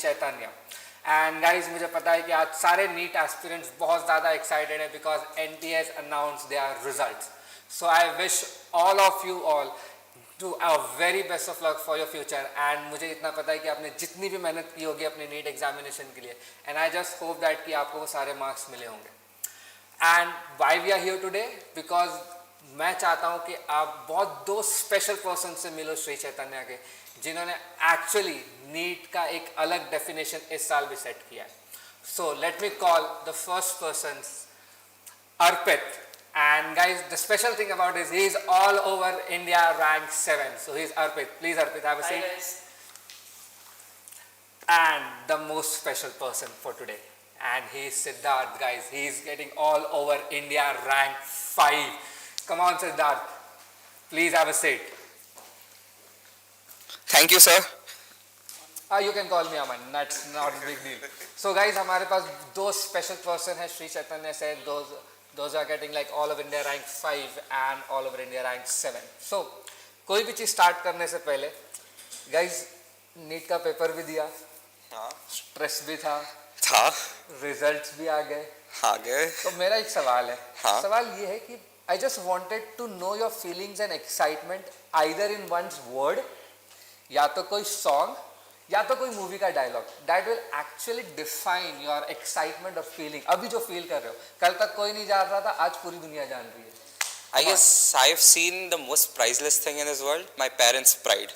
Chaitanya. And guys मुझे पता है कि आज सारे नीट एस्पिरेंट्स बहुत ज़्यादा एक्साइटेड है because NTA has announced their results. So I wish all of you all to a very best of luck for your future. And मुझे इतना पता है कि आपने जितनी भी मेहनत की होगी अपने नीट एग्जामिनेशन के लिए, and I just hope that कि आपको वो सारे मार्क्स मिले होंगे. And why we are here today because मैं चाहता हूँ कि आप बहुत दो स्पेशल पर्सन से मिलो श्री चैतन्य के, जिन्होंने एक्चुअली नीट का एक अलग डेफिनेशन इस साल भी सेट किया है. So let me call the first person Arpit. And guys, the special thing about is he is all over India ranked 7. So he is Arpit. Please Arpit, have a seat. Hi guys. And the most special person for today, and he is Siddharth. Guys, he is getting all over India ranked 5. Come on Siddharth, please have a seat. Thank you sir. You can call me Aman, that's not a big deal. So guys, हमारे पास दो special person है. श्री चैतन्य से those are getting like all over India ranked 5 and all over India ranked 7. So कोई भी चीज़ start करने से पहले guys, NEET का पेपर भी दिया, स्ट्रेस भी था, रिजल्ट्स भी आ गए. तो मेरा एक सवाल है. सवाल ये है कि I just wanted to know your feelings and excitement either in one's word, या तो कोई सॉन्ग या तो कोई मूवी का dialogue, that will actually define your excitement और फीलिंग. अभी जो फील कर रहे हो, कल तक कोई नहीं जान रहा था, आज पूरी दुनिया जान रही है. I guess I've seen the most priceless thing in this world, my parents' pride.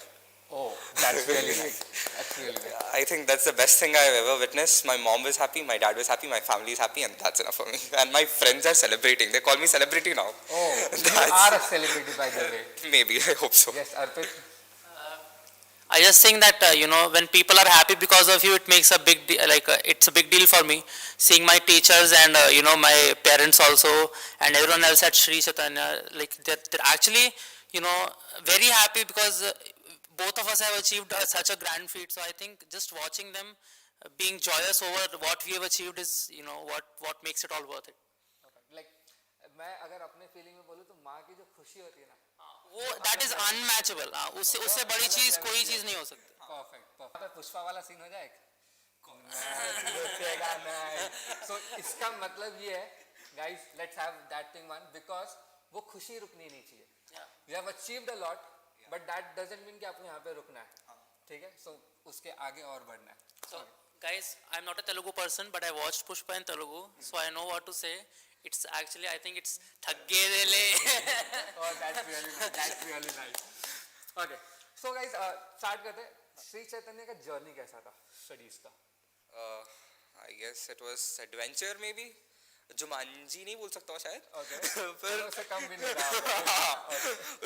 Oh, that's really nice. That's really nice. I think that's the best thing I've ever witnessed. My mom was happy, my dad was happy, my family is happy, and that's enough for me. And my friends are celebrating. They call me celebrity now. Oh, you are a celebrity by the way. Maybe, I hope so. Yes, Arpit. I just think that when people are happy because of you, it makes a big it's a big deal for me. Seeing my teachers and my parents also and everyone else at Sri Chaitanya, like they're actually very happy because both of us have achieved such a grand feat. So I think just watching them being joyous over what we have achieved is what makes it all worth it. Like मैं अगर अपने feeling में बोलूँ तो माँ की जो खुशी होती है ना, वो that is unmatchable. उससे बड़ी चीज कोई चीज नहीं हो सकती. परफेक्ट. पुष्पा वाला सीन हो जाए. So इसका मतलब ये है guys, let's have that thing one, because वो खुशी रुकनी नहीं चाहिए. You have achieved a lot, but that doesn't mean कि आपको यहाँ पे रुकना है. ठीक है. So उसके आगे और बढ़ना है. So guys, I'm not a Telugu person, but I watched Pushpa in Telugu, so I know what to say. It's actually, I think it's thagge dele. Oh, that's really nice. Okay, so guys, start करते हैं. श्री चैतन्य का journey कैसा था studies का? I guess it was adventure maybe. Jumanji नहीं बोल सकता हूँ शायद. पर उससे कम भी नहीं था.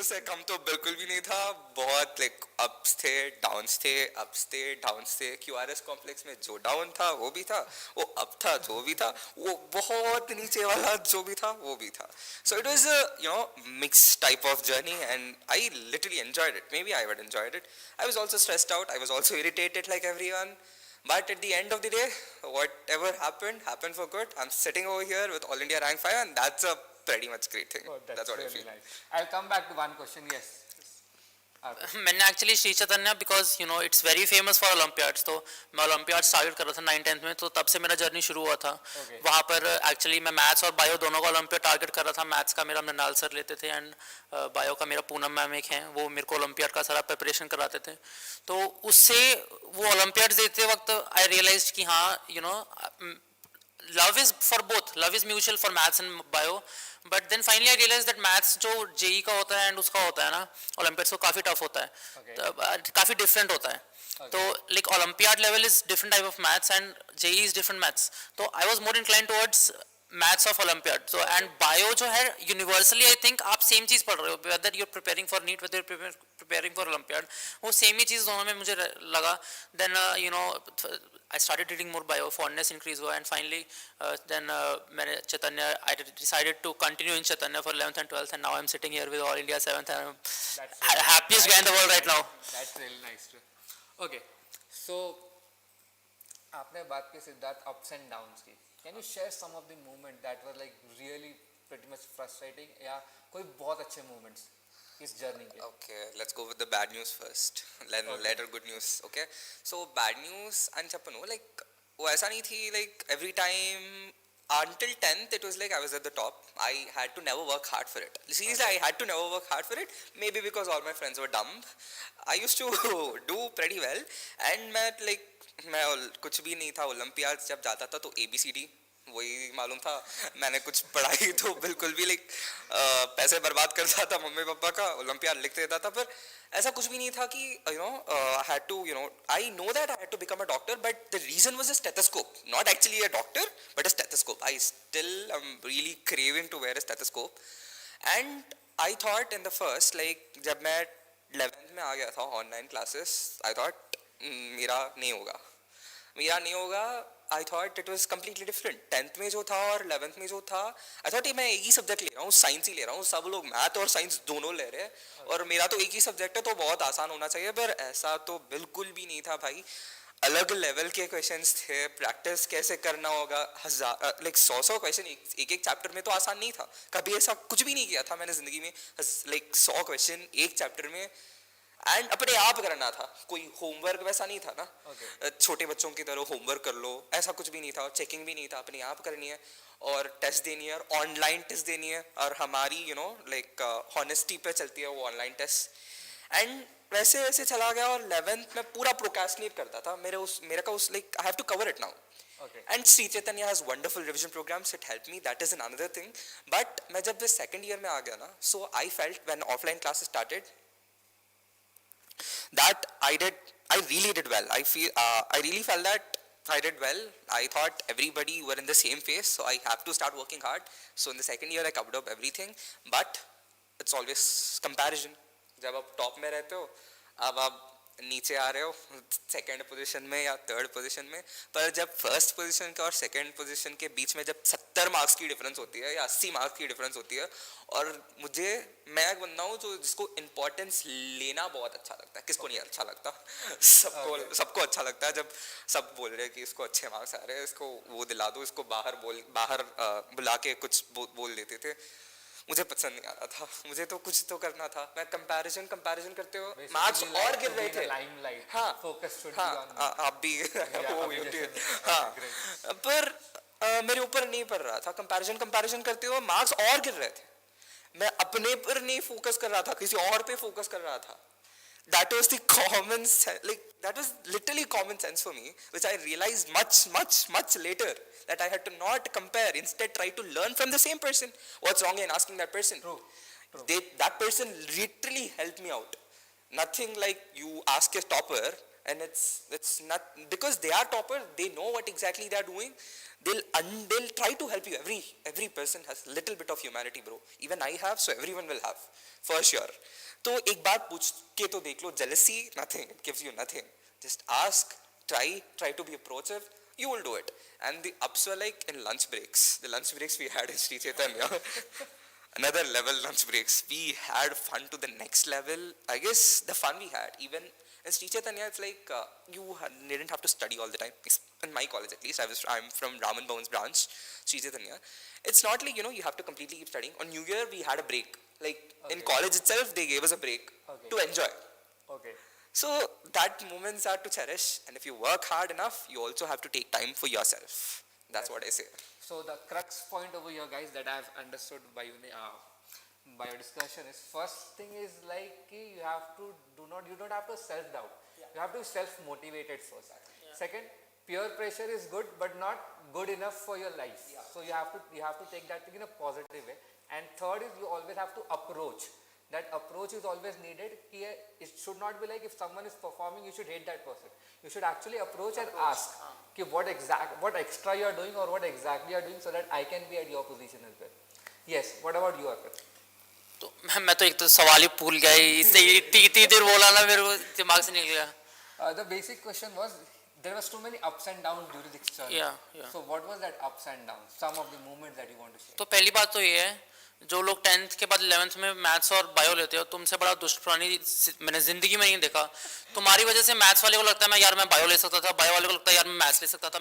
उससे कम तो बिल्कुल भी नहीं था. बहुत लाइक अप्स थे, डाउन्स थे, अप्स थे, डाउन्स थे. QRS कॉम्प्लेक्स में जो डाउन था वो भी था, वो अप था जो भी था, वो बहुत नीचे वाला जो भी था वो भी था. So it was a mixed type of journey and I literally enjoyed it. Maybe I would enjoyed it. I was also stressed out. I was also irritated like everyone. But at the end of the day, whatever happened for good. I'm sitting over here with All India Rank 5 and that's a pretty much great thing. Oh, that's what really I feel. Nice. I'll come back to one question. Yes. मैंने actually Shri Chaitanya because it's very famous for Olympiads, तो मैं olympiad start कर रहा था 9th-10th में, तो तब से मेरा जर्नी शुरू हुआ था. वहाँ पर एक्चुअली मैं मैथ्स और बायो दोनों का ओलंपियाड टारगेट कर रहा था. मैथ्स का मेरा मृणाल सर लेते थे एंड बायो का मेरा पूनम मैम एक हैं, वो मेरे को ओलंपियाड का सारा प्रिपरेशन कराते थे. तो उससे वो ओलंपियाड देते वक्त आई रियलाइज कि हाँ love is for both, love is mutual for maths and bio, but then finally I realized that maths जो JEE का होता है and उसका होता है ना Olympiads, वो काफ़ी tough होता है. तो काफ़ी different होता है. तो like Olympiad level is different type of maths and JEE is different maths. तो I was more inclined towards maths of Olympiad. So and bio जो है universally I think आप same चीज़ पढ़ रहे हो, whether you're preparing for NEET, whether you're preparing for Olympiad, वो same ही चीज़ दोनों में मुझे लगा. Then I started reading more bio, fondness increase हुआ, and finally then मैंने Chaitanya, I decided to continue in Chaitanya for 11th and 12th, and now I'm sitting here with All India 7th and I'm happiest guy in the world right now. That's really nice. Okay, so आपने बात की Siddharth ups and downs की. Can you share some of the moments that were like really pretty much frustrating या कोई बहुत अच्छे moments? इस journey के? Okay, let's go with the bad news first. Later good news. Okay, so bad news and Chapano, like वो ऐसा नहीं थी, like every time until 10th it was like I was at the top. I had to never work hard for it. Seriously, I had to never work hard for it. Maybe because all my friends were dumb. I used to do pretty well and मैं कुछ भी नहीं था. Olympiad जब जाता था तो ABCD वही मालूम था. मैंने कुछ पढ़ाई तो बिल्कुल भी पैसे बर्बाद करता था मम्मी पापा का. ओलंपियाड लिख देता था, पर ऐसा कुछ भी नहीं था कि I had to, I know that I had to become a doctor, but the reason was a stethoscope, not actually a doctor, but a stethoscope. I still am really craving to wear a stethoscope. And I thought in the first, जब मैं 11th में आ गया था online classes, I thought मेरा नहीं होगा. I thought it was completely different. 10th में जो था और 11th में जो था, I thought मैं एक ही सब्जेक्ट ले रहा हूँ, साइंस ही ले रहा हूँ. सब लोग मैथ और साइंस दोनों ले रहे हैं और मेरा तो एक ही सब्जेक्ट है, तो बहुत आसान होना चाहिए. पर ऐसा तो बिल्कुल भी नहीं था भाई. अलग लेवल के क्वेश्चंस थे. प्रैक्टिस कैसे करना होगा, 100 क्वेश्चन एक चैप्टर में, तो आसान नहीं था. कभी ऐसा कुछ भी नहीं किया था मैंने जिंदगी में. 100 क्वेश्चन एक चैप्टर में एंड अपने आप करना था. कोई होमवर्क वैसा नहीं था ना. छोटे बच्चों की तरह होमवर्क कर लो, ऐसा कुछ भी नहीं था. और चेकिंग भी नहीं था, अपने आप करनी है और टेस्ट देनी है, और ऑनलाइन टेस्ट देनी है. और हमारी हॉनेस्टी पे चलती है वो ऑनलाइन टेस्ट. एंड वैसे वैसे चला गया और 11th में पूरा प्रोक्रेस्टिनेट करता था. मेरे का I have to cover it now. And Sri Chaitanya has wonderful revision programs. It helped me. That is another thing. But मैं जब second year में आ गया ना, so I felt when offline classes started that I really did well. I really felt that I did well. I thought everybody were in the same phase, so I have to start working hard. So in the second year I covered up everything, but it's always comparison. जब आप top में रहते हो, अब आप नीचे आ रहे हो सेकंड पोजीशन में या थर्ड पोजीशन में, पर जब फर्स्ट पोजीशन का और सेकंड पोजीशन के बीच में जब 70 मार्क्स की डिफरेंस होती है या 80 मार्क्स की डिफरेंस होती है, और मैं एक बंदा हूँ जो जिसको इम्पोर्टेंस लेना बहुत अच्छा लगता है. किसको नहीं अच्छा लगता? सबको अच्छा लगता है जब सब बोल रहे हैं कि इसको अच्छे मार्क्स आ रहे हैं, इसको वो दिला दो, इसको बाहर बुला के कुछ बोल देते थे. मुझे पसंद नहीं आ रहा था. मुझे तो कुछ तो करना था. मैं कंपैरिजन करते हो मार्क्स और गिर रहे थे. हाँ, आप भी हाँ, पर मेरे ऊपर नहीं पड़ रहा था. कंपैरिजन करते हो मार्क्स और गिर रहे थे. मैं अपने पर नहीं फोकस कर रहा था, किसी और पे फोकस कर रहा था. That was the common sense, that was literally common sense for me, which I realized much later, that I had to not compare, instead try to learn from the same person. What's wrong in asking that person? True. That person literally helped me out. Nothing like you ask a topper and it's not because they are topper, they know what exactly they are doing. They'll try to help you. Every person has little bit of humanity, bro. Even I have, so everyone will have, for sure. तो एक बार पूछ के तो देख लो. jealousy, nothing, it gives you nothing. Just ask, try to be approachable, you will do it. And the ups were like in lunch breaks. The lunch breaks we had in Sri Chaitanya, another level lunch breaks. We had fun to the next level. I guess the fun we had, even in Sri Chaitanya, it's like you didn't have to study all the time. In my college at least, I'm from Raman Bhavan's branch, Sri Chaitanya. It's not like, you have to completely keep studying. On New Year, we had a break. In college itself, they gave us a break to enjoy. Okay. So that moments are to cherish, and if you work hard enough, you also have to take time for yourself. That's what I say. So the crux point over here, guys, that I've understood by your discussion is, first thing is you don't have to self-doubt. Yeah. You have to self-motivated first. Yeah. Second, peer pressure is good, but not good enough for your life. Yeah. So you have to take that thing in a positive way. And third is, you always have to approach. That approach is always needed. It should not be like if someone is performing, you should hate that person. You should actually approach and ask what extra you are doing or what exactly you are doing, so that I can be at your position as well. Yes, what about you, Arpit? तो मैं तो एक तो सवाल ही भूल गया. इतनी देर बोला ना, मेरे को दिमाग से निकल गया. The basic question was, there was too many ups and downs during this journey. Yeah. So what was that ups and downs? Some of the moments that you want to share. तो पहली बात तो ये है, जो लोग 10th के बाद 11th में मैथ्स और बायो लेते हो, तुमसे बड़ा दुष्प्राणी मैंने जिंदगी में नहीं देखा। तुम्हारी वजह से मैथ्स वाले को लगता है मैं यार मैं बायो ले सकता था, बायो वाले को लगता है यार मैं मैथ्स ले सकता था।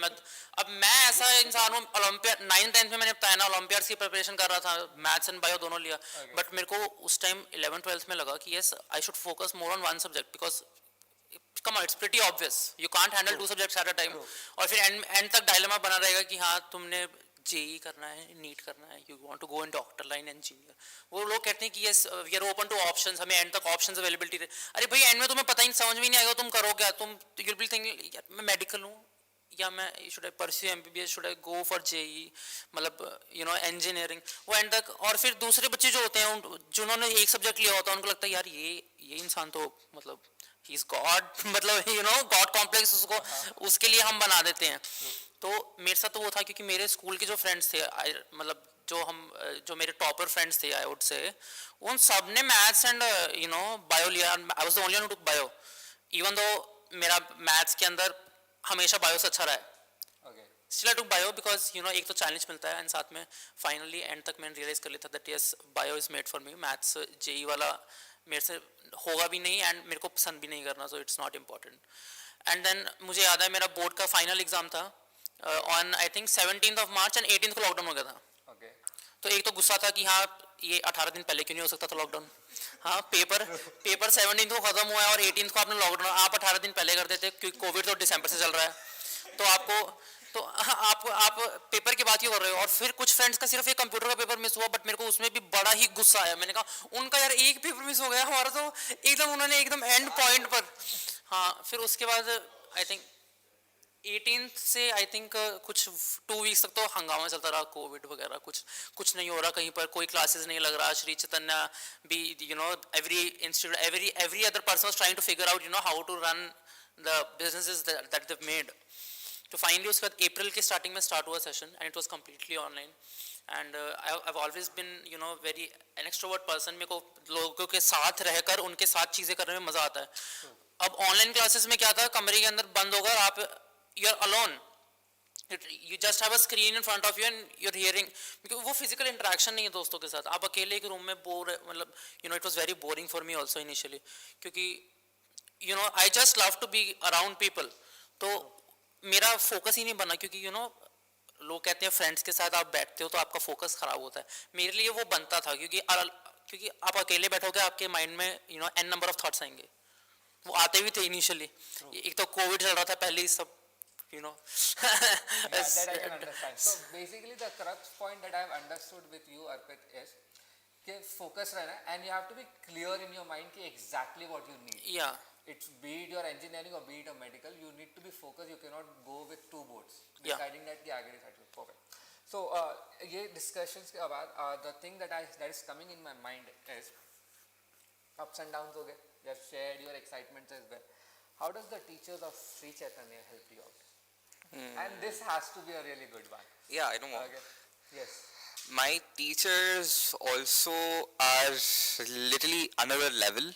अब मैं ऐसा इंसान हूँ, ओलंपियाड 9th 10th में मैंने बताया ना, ओलंपियाड की प्रिपरेशन कर रहा था, मैथ्स एंड बायो दोनों लिया। बट मेरे को उस टाइम 11th 12th में लगा कि yes I should focus more on one subject, because come on, it's pretty obvious, you can't handle two subjects at a time। और फिर एंड तक डायलेमा बना रहेगा कि हाँ तुमने जेई करना है, नीट करना है, you want to go in doctor line, engineer. वो लोग कहते हैं कि yes we are open to options, हमें एंड तक ऑप्शंस अवेलेबिलिटी रहे। अरे भाई एंड में तुम्हें पता ही समझ में नहीं आएगा तुम करो क्या, तुम यू विल थिंक यार मैं मेडिकल हूँ या मैं should I pursue MBBS, should I go for JEE, मतलब यू नो इंजीनियरिंग। वो एंड तक, और फिर दूसरे बच्चे जो होते हैं जिन्होंने एक सब्जेक्ट लिया होता है, उनको लगता है यार ये इंसान तो मतलब ही इज गॉड, मतलब यू नो गॉड कॉम्प्लेक्स उसको उसके लिए हम बना देते हैं। तो मेरे साथ तो वो था, क्योंकि मेरे स्कूल के जो फ्रेंड्स थे, मतलब जो मेरे टॉपर फ्रेंड्स थे आई वुड से, उन सब ने maths and you know bio लिया। I was the only one who took bio, even though मेरा मैथ्स के अंदर हमेशा बायो से अच्छा रहा है। Still I took bio because you know एक तो चैलेंज मिलता है, एंड साथ में फाइनली एंड तक मैंने रियलाइज कर लिया था that yes bio is made for me. Maths JEE वाला मेरे से होगा भी नहीं एंड मेरे को पसंद भी नहीं करना, so it's not important. And then मुझे याद है मेरा बोर्ड का फाइनल एग्जाम था on I think 17th of March and 18th को लॉकडाउन हो गया था। तो एक तो गुस्सा था कि हाँ ये 18 दिन पहले क्यों नहीं हो सकता था लॉकडाउन। हाँ पेपर 17th को खत्म हुआ है और 18th को आपने लॉकडाउन, आप 18 दिन पहले कर देते, क्योंकि कोविड तो दिसंबर से चल रहा है। तो आप पेपर की बात क्यों कर रहे हो। और फिर कुछ फ्रेंड्स का सिर्फ एक कंप्यूटर का पेपर मिस हुआ, बट मेरे को उसमें भी बड़ा ही गुस्सा आया। मैंने कहा उनका यार एक पेपर मिस हो गया, हमारा तो एकदम उन्होंने एकदम एंड पॉइंट पर। हाँ फिर उसके बाद आई थिंक 18th से आई थिंक कुछ 2 वीक्स तक तो हंगामा चलता रहा, कोविड वगैरह कुछ नहीं हो रहा, कहीं पर कोई क्लासेस नहीं लग रहा। श्री चैतन्य भी you know every institute every other person was trying to figure out you know how to run the businesses that they made. तो फाइनली उसके बाद अप्रैल के स्टार्टिंग में स्टार्ट हुआ session and it was completely online. And I have always been you know very an extrovert person. मेरे को लोगों के साथ रहकर उनके साथ चीज़ें करने में मज़ा आता है। अब ऑनलाइन क्लासेस में क्या था, कमरे के अंदर बंद होकर आप you are alone, you just have a screen in front of you and you're hearing, because वो physical interaction नहीं है दोस्तों के साथ, आप अकेले एक रूम में बोर, मतलब you know it was very boring for me also initially, क्योंकि you know I just love to be around people। तो मेरा फोकस ही नहीं बना, क्योंकि you know लोग कहते हैं फ्रेंड्स के साथ आप बैठते हो तो आपका फोकस खराब होता है। मेरे लिए वो बनता था, क्योंकि आप अकेले बैठोगे आपके माइंड में you know n number of thoughts आएंगे, वो आते भी थे इनिशियली। एक तो कोविड चल रहा था पहले ही सब you know yeah, that I can understand। So basically the crux point that I have understood with you Arpit is कि focus रहना है and you have to be clear in your mind कि exactly what you need। yeah it's be it your engineering or be it a medical, you need to be focused, you cannot go with two boats yeah deciding that कि आगे decide करो। perfect। so ये discussions के बाद the thing that is coming in my mind is ups and downs हो गए, you have shared your excitement as well। how does the teachers of Sri Chaitanya help you out? And this has to be a really good one। Yeah, I know. Okay. Yes। My teachers also are literally another level.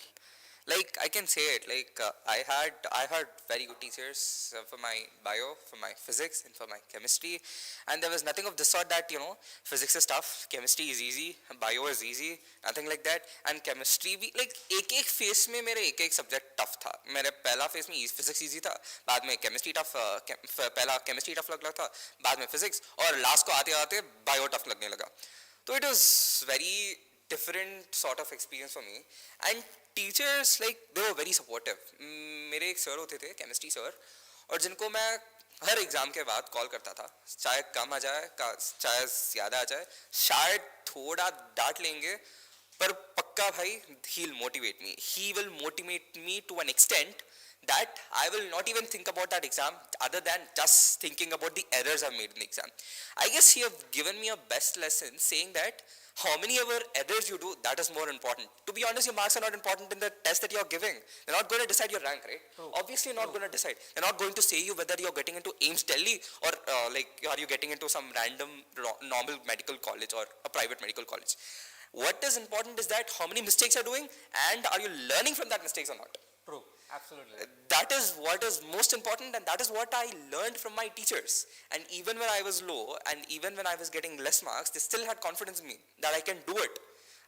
Like I can say it, like I had very good teachers for my bio, for my physics and for my chemistry, and there was nothing of this sort that you know physics is tough, chemistry is easy, bio is easy, nothing like that। and chemistry भी like एक phase में मेरे एक subject tough था। मेरे पहला phase में physics easy था, बाद में chemistry tough, पहला chemistry tough लग रहा था, बाद में physics, और last को आते आते bio tough लगने लगा। तो it was very different sort of experience for me। and teachers like they were very supportive। मेरे एक सर होते थे केमिस्ट्री सर, और जिनको मैं हर एग्जाम के बाद कॉल करता था, चाहे कम आ जाए चाहे ज़्यादा आ जाए, शायद थोड़ा डांट लेंगे पर पक्का भाई he will motivate me, he will motivate me to an extent that I will not even think about that exam other than just thinking about the errors I've made in the exam। I guess he have given me a best lesson saying that how many ever errors you do, that is more important। To be honest, your marks are not important in the test that you're giving, they're not going to decide your rank, right? Obviously you're not going to decide, they're not going to say you whether you're getting into AIIMS Delhi or like are you getting into some random normal medical college or a private medical college। what is important is that how many mistakes you're doing and are you learning from that mistakes or not। True। Absolutely. That is what is most important, and that is what I learned from my teachers. And even when I was low, and even when I was getting less marks, they still had confidence in me that I can do it.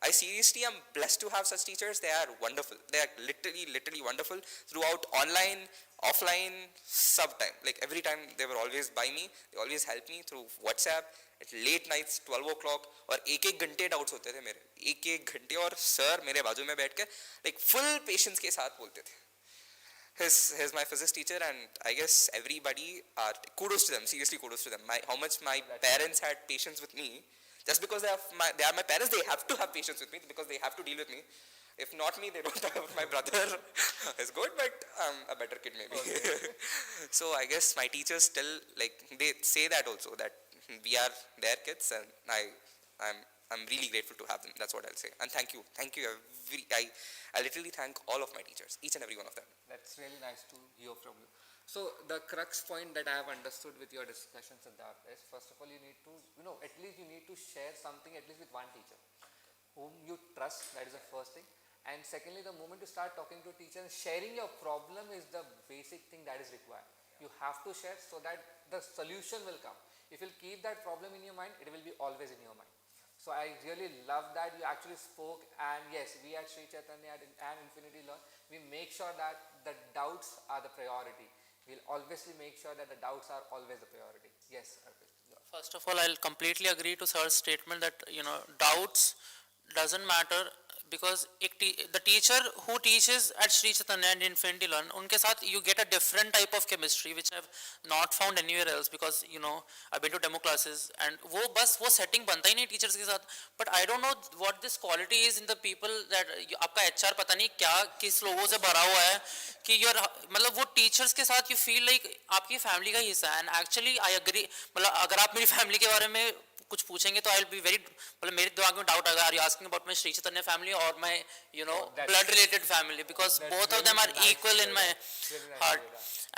I seriously am blessed to have such teachers. They are wonderful. They are literally wonderful throughout online, offline, sub time. Like every time they were always by me. They always helped me through WhatsApp at late nights 12 o'clock. और एक घंटे doubts होते थे मेरे, एक घंटे, और sir मेरे बाजू में बैठ के like full patience के साथ बोलते थे. He's my physics teacher, and I guess everybody are, kudos to them, seriously kudos to them. How much my parents had patience with me, just because they are my parents, they have to have patience with me because they have to deal with me. If not me, they don't have. My brother is good, but I'm a better kid maybe. Okay. So I guess my teachers still, like, they say that also, that we are their kids, and I'm really grateful to have them. That's what I'll say. And thank you. I literally thank all of my teachers, each and every one of them. That's really nice to hear from you. So the crux point that I have understood with your discussion, Siddharth, is first of all you need to, at least you need to share something at least with one teacher whom you trust. That is the first thing. And secondly, the moment you start talking to a teacher, sharing your problem is the basic thing that is required. You have to share so that the solution will come. If you'll keep that problem in your mind, it will be always in your mind. So I really love that you actually spoke, and yes, we at Sri Chaitanya and Infinity Learn, we make sure that the doubts are the priority. We'll obviously make sure that the doubts are always the priority. Yes, Arpit. First of all, I'll completely agree to sir's statement that, doubts doesn't matter, because the teacher who teaches at Sri Chaitanya and Infinity Learn, unke sath you get a different type of chemistry which I've not found anywhere else, because I've been to demo classes and wo setting banta hi nahi teachers ke sath. But I don't know what this quality is in the people that आपका HR पता नहीं क्या किस लोगों से भरा हुआ है कि you're मतलब वो teachers के साथ you feel like आपकी family का हिस्सा है. And actually I agree, मतलब अगर आप मेरी family के बारे में कुछ पूछेंगे तो आई विल बी वेरी, मतलब मेरे दिमाग में डाउट आएगा, are you asking about my Shri Chaitanya family और my blood related family, because both of them are equal in my heart.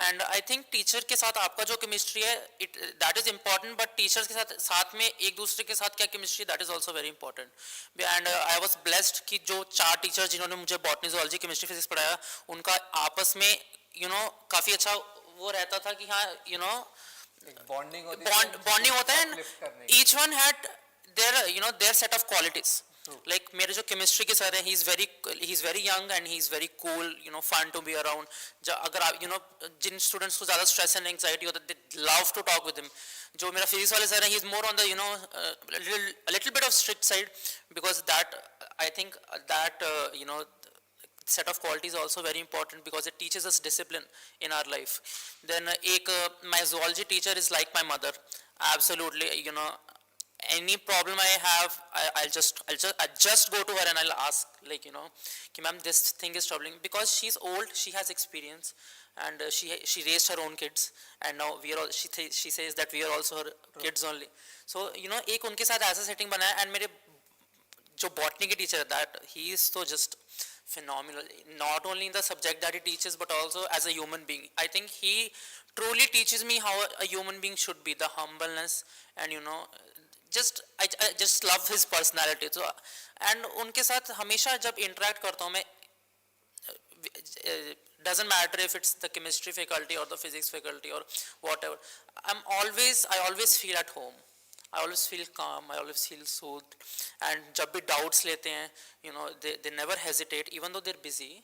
And I think teacher के साथ आपका जो केमिस्ट्री है that is important, but teachers के साथ में एक दूसरे के साथ क्या chemistry, that is also very important. And I was blessed कि जो 4 टीचर जिन्होंने मुझे बॉटनी, जूलॉजी, केमिस्ट्री, फिजिक्स पढ़ाया, उनका आपस में काफी अच्छा वो रहता था कि हाँ बॉन्डिंग होता है. each one had their set of qualities. Like मेरे जो केमिस्ट्री के सर हैं, he is very young and he is very cool, fun to be around. अगर आप जिन स्टूडेंट्स को ज़्यादा स्ट्रेस एंड एंग्जाइटी होता है, they love to talk with him. जो मेरा फिजिक्स वाले सर हैं, he is more on the a little bit of strict side, because that I think that set of qualities is also very important, because it teaches us discipline in our life. Then my zoology teacher is like my mother. Absolutely, any problem I have, I'll just go to her and I'll ask, like, ki ma'am, this thing is troubling, because she's old, she has experience, and she raised her own kids, and now we are all, she says that we are also her kids only. So एक उनके साथ ऐसा setting बना है. And मेरे जो botany के teacher है, that he is so just phenomenal, not only in the subject that he teaches, but also as a human being. I think he truly teaches me how a human being should be, the humbleness, and I just love his personality. So and उनके साथ हमेशा जब interact करता हूँ मैं, doesn't matter if it's the chemistry faculty or the physics faculty or whatever, I always feel at home. I always feel calm, I always feel soothed. And जब भी doubts लेते हैं, they never hesitate, even though they're busy.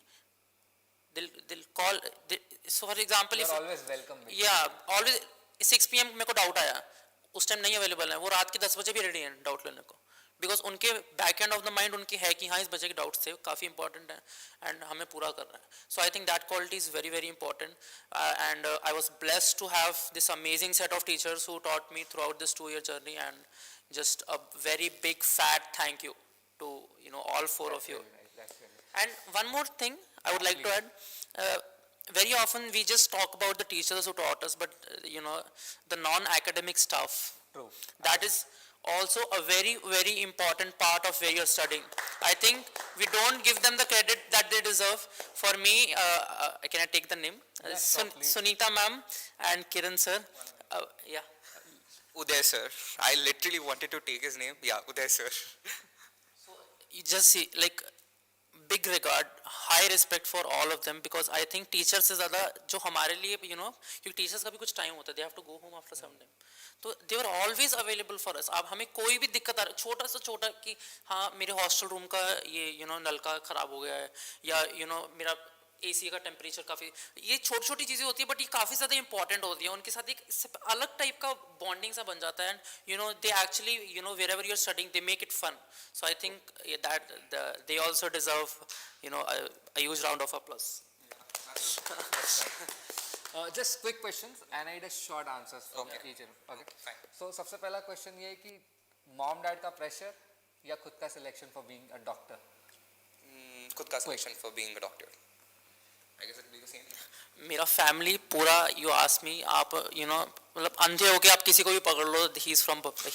They'll call. So for example, you're always welcome. Yeah, always 6 PM मेरे को doubt आया, उस time नहीं available है, वो रात के 10 बजे भी रेडी हैं डाउट लेने को, बिकॉज उनके back end of the mind उनकी है कि हाँ इस बच्चे के डाउट्स थे, काफ़ी इंपॉर्टेंट है एंड हमें पूरा करना है. So I think that quality is very very important. And I was blessed to have this amazing set of teachers who taught me throughout this 2-year journey, and just a very big fat thank you to all 4 of you. And one more thing I would like to add, very often we just talk about the teachers who taught us, but the non-academic stuff. True. That is also a very very important part of where you're studying. I think we don't give them the credit that they deserve. For me, can I take the name? Sunita ma'am and Kiran sir. Yeah. Uday sir. I literally wanted to take his name. Yeah, Uday sir. So you just see, like, big regard, high respect for all of them because I think teachers से ज़्यादा जो हमारे लिए क्योंकि teachers का भी कुछ time होता है, they have to go home after some time, तो they were always available for us. अब हमें कोई भी दिक्कत आ रहा, छोटा सा छोटा कि हाँ मेरे hostel room का ये नल का खराब हो गया है या मेरा एसी का टेम्परेचर काफ़ी, ये छोटी छोटी चीज़ें होती है बट ये काफ़ी ज़्यादा इंपॉर्टेंट होती है, उनके साथ एक अलग टाइप का बॉन्डिंग सा बन जाता है and they actually wherever you are studying they make it fun. So I think that they also deserve a huge round of applause. Just quick questions and I need a short answers from each of you. Okay. Fine. So सबसे पहला question ये है कि mom dad का pressure या खुद का selection for being a doctor? खुद का selection for being a doctor. I guess it will be the same. मेरा फैमिली पूरा, यू आस्क मी, आप मतलब अंधे होके आप किसी को भी पकड़ लो,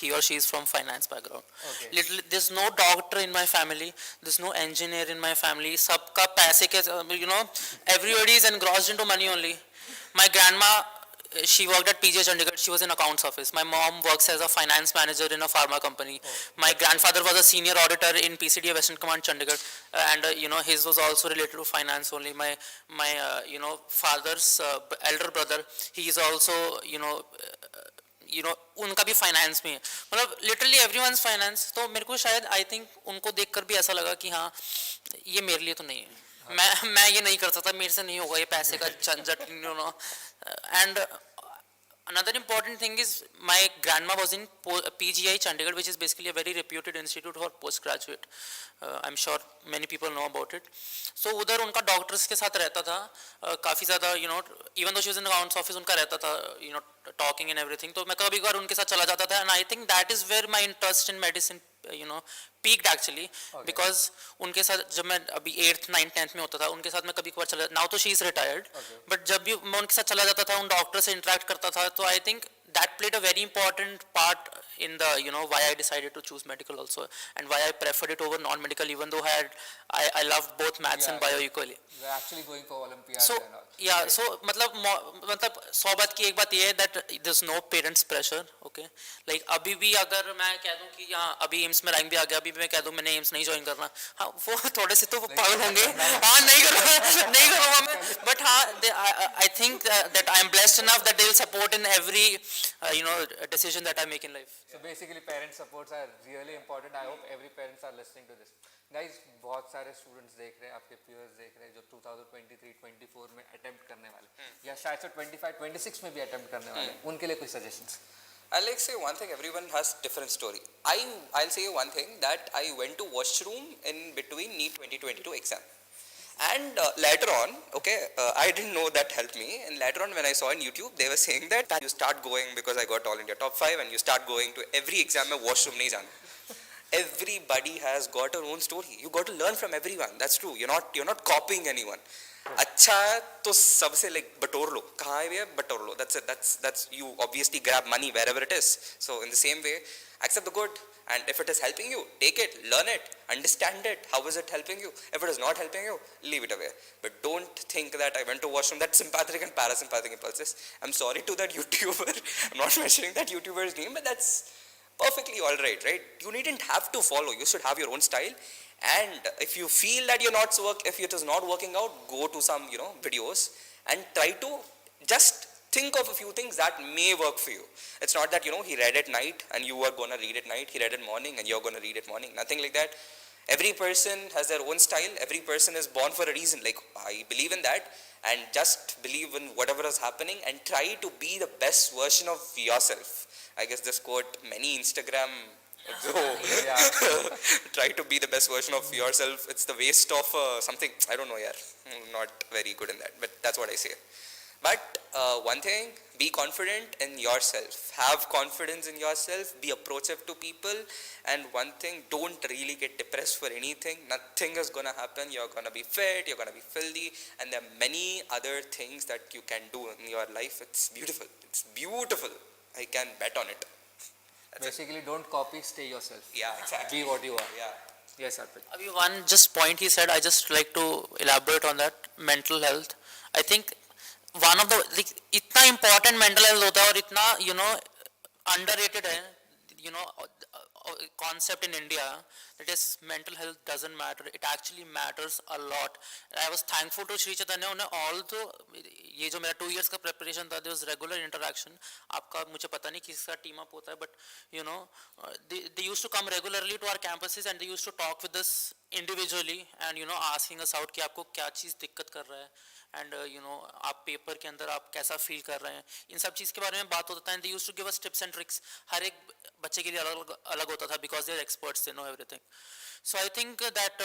he or she is from finance background. Okay. Literally, there's no doctor in my family, there's no engineer in my family. सबका पैसे के, everybody is engrossed into money only. My grandma, she worked at PJ Chandigarh. She was in accounts office. My mom works as a finance manager in a pharma company. My grandfather was a senior auditor in PCDA Western Command Chandigarh, and his was also related to finance only. My father's elder brother, he is also उनका भी finance में है, मतलब literally everyone's finance. तो मेरे को शायद I think उनको देखकर भी ऐसा लगा कि हाँ ये मेरे लिए तो नहीं है, मैं ये नहीं कर सकता, मेरे से नहीं होगा ये पैसे का झंझट. And another important thing is my grandma was in PGI Chandigarh, which is basically a very reputed institute for postgraduate. I'm sure many people know about it. So उधर उनका डॉक्टर्स के साथ रहता था काफ़ी ज़्यादा, even though she was in the accounts office, उनका रहता था talking and everything. तो मैं कभी कभार उनके साथ चला जाता था, and I think that is where my interest in medicine peaked actually. Okay. Because उनके साथ जब मैं अभी 8th 9th 10th में होता था, उनके साथ मैं कभी कभार चला, now तो she is retired. Okay. But जब भी मैं उनके साथ चला जाता था, उन डॉक्टर से interact करता था, तो I think that played a very important part in the why I decided to choose medical also, and why I preferred it over non-medical, even though I loved both maths and bio equally. You are actually going for Olympiad. So and all. yeah, so मतलब 100 बात की एक बात ये है that there's no parents pressure. Okay, like अभी भी अगर मैं कह दूं कि यहाँ अभी एम्स में रैंक भी आ गया, अभी भी मैं कह दूं मैंने एम्स नहीं ज्वाइन करना, हाँ वो थोड़े से तो पागल होंगे, हाँ नहीं करूँगा मैं, but हाँ I think that I am blessed enough that they will support in every decision that I make in life. So basically parent supports are really important. I hope every parents are listening to this. Guys, बहुत सारे students देख रहे हैं, आपके peers देख रहे हैं जो 2023-24 में attempt करने वाले या शायद से 25-26 में भी attempt करने वाले, उनके लिए कोई suggestions? I'll say one thing, everyone has different story. I'll say one thing, that I went to washroom in between NEET 2022 exam. And later on, I didn't know that helped me. And later on when I saw on YouTube, they were saying that you start going, because I got all India top 5, and you start going to every exam mein washroom nahi jana. Everybody has got her own story. You got to learn from everyone. That's true. You're not copying anyone. अच्छा है तो सबसे बटोर लो, कहाँ है भैया बटोर लो. That's it. That's you obviously grab money wherever it is. So in the same way, accept the good, and if it is helping you, take it, learn it, understand it. How is it helping you? If it is not helping you, leave it away. But don't think that I went to washroom, that sympathetic and parasympathetic impulses. I'm sorry to that YouTuber. I'm not mentioning that YouTuber's name, but that's perfectly all right, right? You needn't have to follow. You should have your own style. And if you feel that if it is not working out, go to some videos and try to just think of a few things that may work for you. It's not that he read at night and you are gonna read at night. He read at morning and you're gonna read at morning. Nothing like that. Every person has their own style. Every person is born for a reason. I believe in that, and just believe in whatever is happening and try to be the best version of yourself. I guess this quote many Instagram try to be the best version of yourself. It's the waste of something. I don't know, I'm not very good in that, but that's what I say. But one thing, be confident in yourself. Have confidence in yourself. Be approachable to people. And one thing, don't really get depressed for anything. Nothing is going to happen. You're going to be fit. You're going to be healthy. And there are many other things that you can do in your life. It's beautiful. It's beautiful. I can bet on it. Basically, don't copy, stay yourself. Yeah, exactly. Be what you are. Yeah. Yes, Arpit. Abhi one just point he said, I just like to elaborate on that, mental health. I think one of the इतना important mental health होता है और इतना underrated है, concept in India that is mental health doesn't matter. It actually matters a lot. And I was thankful to Sri Chaitanya. Although ये जो मेरा 2 years का preparation था, there was regular interaction. आपका मुझे पता नहीं किसका team up होता है, but they used to come regularly to our campuses and they used to talk with us individually and asking us out कि आपको क्या चीज़ दिक्कत कर रहा है and आप पेपर के अंदर आप कैसा फील कर रहे हैं, इन सब चीज़ के बारे में बात होता है. They used to give us tips and tricks. हर एक बच्चे के लिए अलग अलग होता था because they are experts, they know everything. So I think that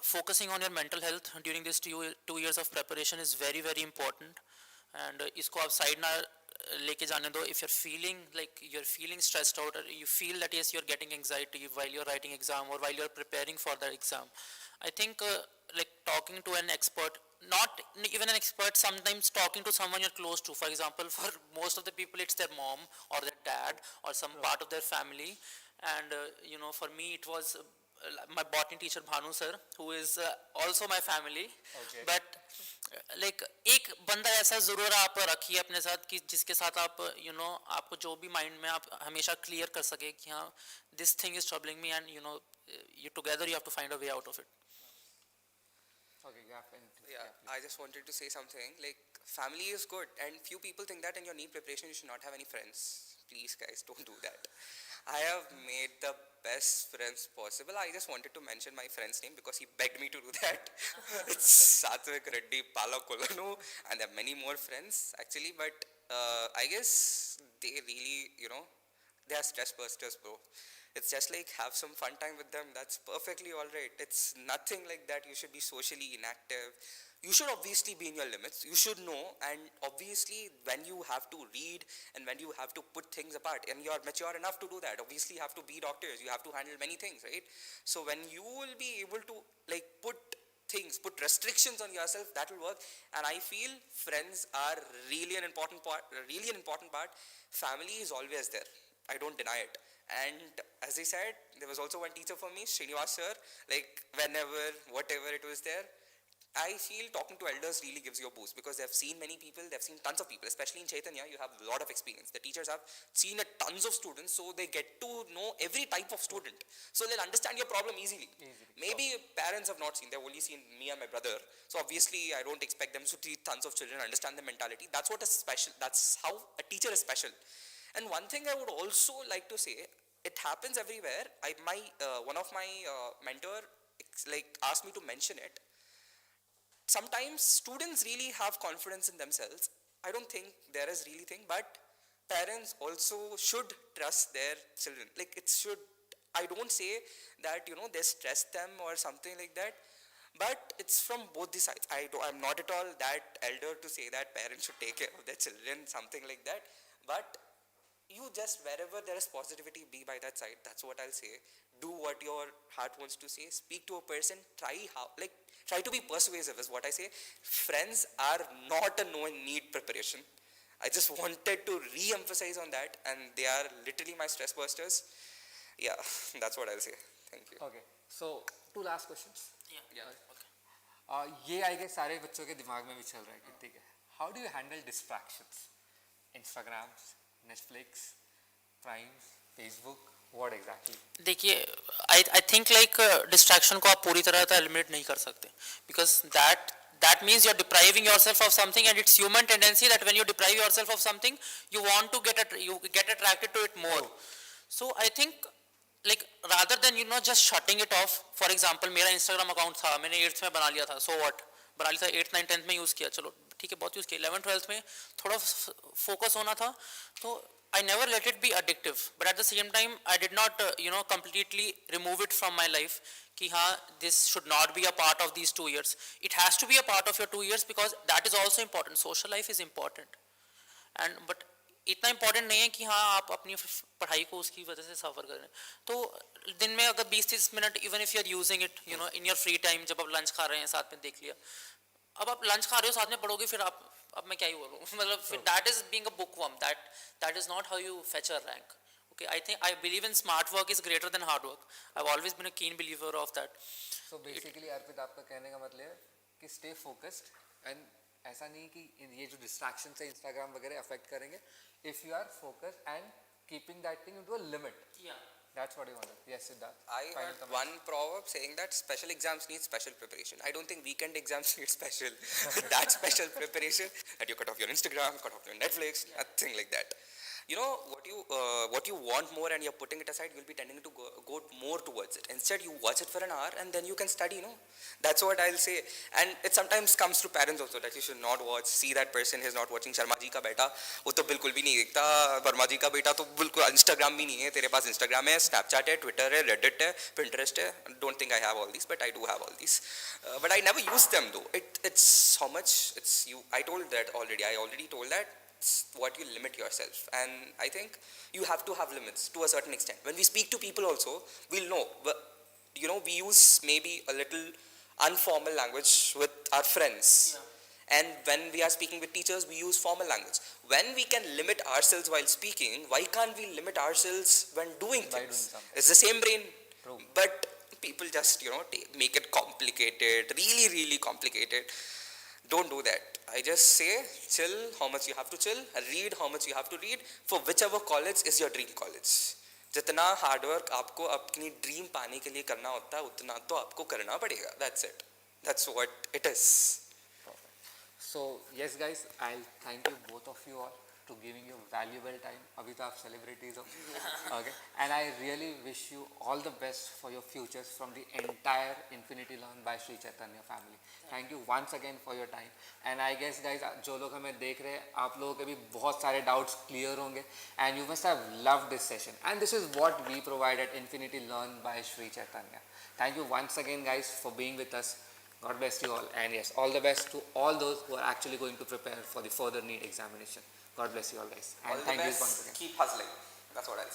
focusing on your mental health during this 2 years of preparation is very very important. And इसको आप side ना लेके जाने दो. If you're feeling stressed out or you feel that yes you're getting anxiety while you're writing exam or while you're preparing for the exam, I think like talking to an expert, not even an expert, sometimes talking to someone you're close to. For example, for most of the people it's their mom or their dad or some part of their family. And for me it was my botany teacher Bhanu sir, who is also my family. Okay. But like एक बंदा ऐसा जरूर आप रखिए अपने साथ कि जिसके साथ आप आपको जो भी माइंड में आप हमेशा क्लियर कर सके कि हाँ this thing is troubling me, and you together you have to find a way out of it. Okay, Yeah, I just wanted to say something. Like, family is good, and few people think that in your NEET preparation you should not have any friends. Please, guys, don't do that. I have made the best friends possible. I just wanted to mention my friend's name because he begged me to do that. It's Satvik Reddy Palakolanu, and there are many more friends actually. But I guess they really, they are stress busters, bro. It's just like have some fun time with them. That's perfectly all right. It's nothing like that you should be socially inactive. You should obviously be in your limits. You should know, and obviously when you have to read and when you have to put things apart, and you're mature enough to do that. Obviously you have to be doctors. You have to handle many things, right? So when you will be able to like put restrictions on yourself, that will work. And I feel friends are really an important part. Family is always there. I don't deny it. And as I said, there was also one teacher for me, Srinivas sir, like whenever, whatever it was there, I feel talking to elders really gives you a boost because they've seen many people, they've seen tons of people, especially in Chaitanya, you have a lot of experience. The teachers have seen tons of students, so they get to know every type of student. So they'll understand your problem easily. Maybe parents have not seen, they've only seen me and my brother. So obviously I don't expect them to see tons of children, understand the mentality. That's how a teacher is special. And one thing I would also like to say, it happens everywhere. One of my mentor asked me to mention it. Sometimes students really have confidence in themselves. I don't think there is really thing, but parents also should trust their children. I don't say that, they stress them or something like that, but it's from both the sides. I'm not at all that elder to say that parents should take care of their children, something like that, but you just, wherever there is positivity, be by that side. That's what I'll say. Do what your heart wants to say. Speak to a person. Try to be persuasive is what I say. Friends are not a NEET preparation. I just wanted to re-emphasize on that, and they are literally my stress busters. Yeah, that's what I'll say. Thank you. Okay, so 2 last questions. Yeah. Okay. ये I guess सारे बच्चों के दिमाग में भी चल रहा है कि ठीक है. How do you handle distractions? Instagrams, Netflix, Prime, Facebook, what exactly? देखिए I think distraction को आप पूरी तरह से eliminate नहीं कर सकते because that means you're depriving yourself of something, and it's human tendency that when you deprive yourself of something you want to get attracted to it more. So I think rather than just shutting it off. For example, मेरा Instagram account था, मैंने 8th में बना लिया था, so what, बना लिया था, 8th 9th 10th में यूज़ किया, चलो ठीक है बहुत यूज़ किया, 11th 12th में थोड़ा फोकस होना था, तो I never let it be addictive, but at the same time I did not completely remove it from my life कि हाँ this should not be a part of these 2 years. It has to be a part of your 2 years because that is also important. Social life is important, but इतना important नहीं है कि हाँ आप अपनी पढ़ाई को उसकी वजह से सफ़र करें. तो दिन में अगर 20-30 minute, even if you are using it in your free time, जब आप लंच खा रहे हैं साथ में देख लिया, अब आप लंच खा रहे हो साथ में पढ़ोगे, फिर आप अब मैं क्या ही बोलूँ, मतलब फिर that is being a bookworm, that is not how you fetch a rank. Okay, I believe in smart work is greater than hard work. I've always been a keen believer of that. So basically अर्पित आपका कहने का मतलब है कि stay focused, and ऐसा नहीं कि ये जो distractions है Instagram वगैरह affect करेंगे. If you are focused and keeping that thing into a limit. Yeah. That's what I wanted. Yes, Siddharth. I Final heard comment. one proverb saying that special exams need special preparation. I don't think weekend exams need special that special preparation that you cut off your Instagram, cut off your Netflix, nothing like that. You know what you want more and you're putting it aside, you'll be tending to go more towards it. Instead, you watch it for an hour and then you can study. That's what I'll say. And it sometimes comes to parents also that you should not watch. See that person is not watching Sharma ji ka beta, वो तो बिल्कुल भी नहीं देखता. वर्मा जी का बेटा तो बिल्कुल Instagram भी नहीं है. तेरे पास Instagram है, Snapchat है, Twitter है, Reddit है, Pinterest है. Don't think I have all these, but I do have all these. But I never use them though. It's how much it's you. I told that already. I already told that. It's what you limit yourself, and I think you have to have limits to a certain extent. When we speak to people also, we'll know. We use maybe a little informal language with our friends. And when we are speaking with teachers, we use formal language. When we can limit ourselves while speaking, why can't we limit ourselves when doing By doing things? something. It's the same brain. True. But people just, make it complicated, really, really complicated. Don't do that. I just say, chill how much you have to chill, read how much you have to read, for whichever college is your dream college. जितना hard work आपको अपनी dream पाने के लिए करना होता है उतना तो आपको करना पड़ेगा. That's it. That's what it is. So yes guys, I'll thank you both of you all to giving your valuable time. अभी तो आप celebrities हो. Okay. And I really wish you all the best for your futures from the entire Infinity Learn by Sri Chaitanya family. Thank you once again for your time. And I guess guys, जो लोग हमें देख रहे हैं, आप लोगों के भी बहुत सारे doubts clear होंगे. And you must have loved this session. And this is what we provide at Infinity Learn by Sri Chaitanya. Thank you once again guys for being with us. God bless you all, and yes, all the best to all those who are actually going to prepare for the further NEET examination. God bless you all guys, and All the thank you best. once again. Keep hustling. That's what I'll say.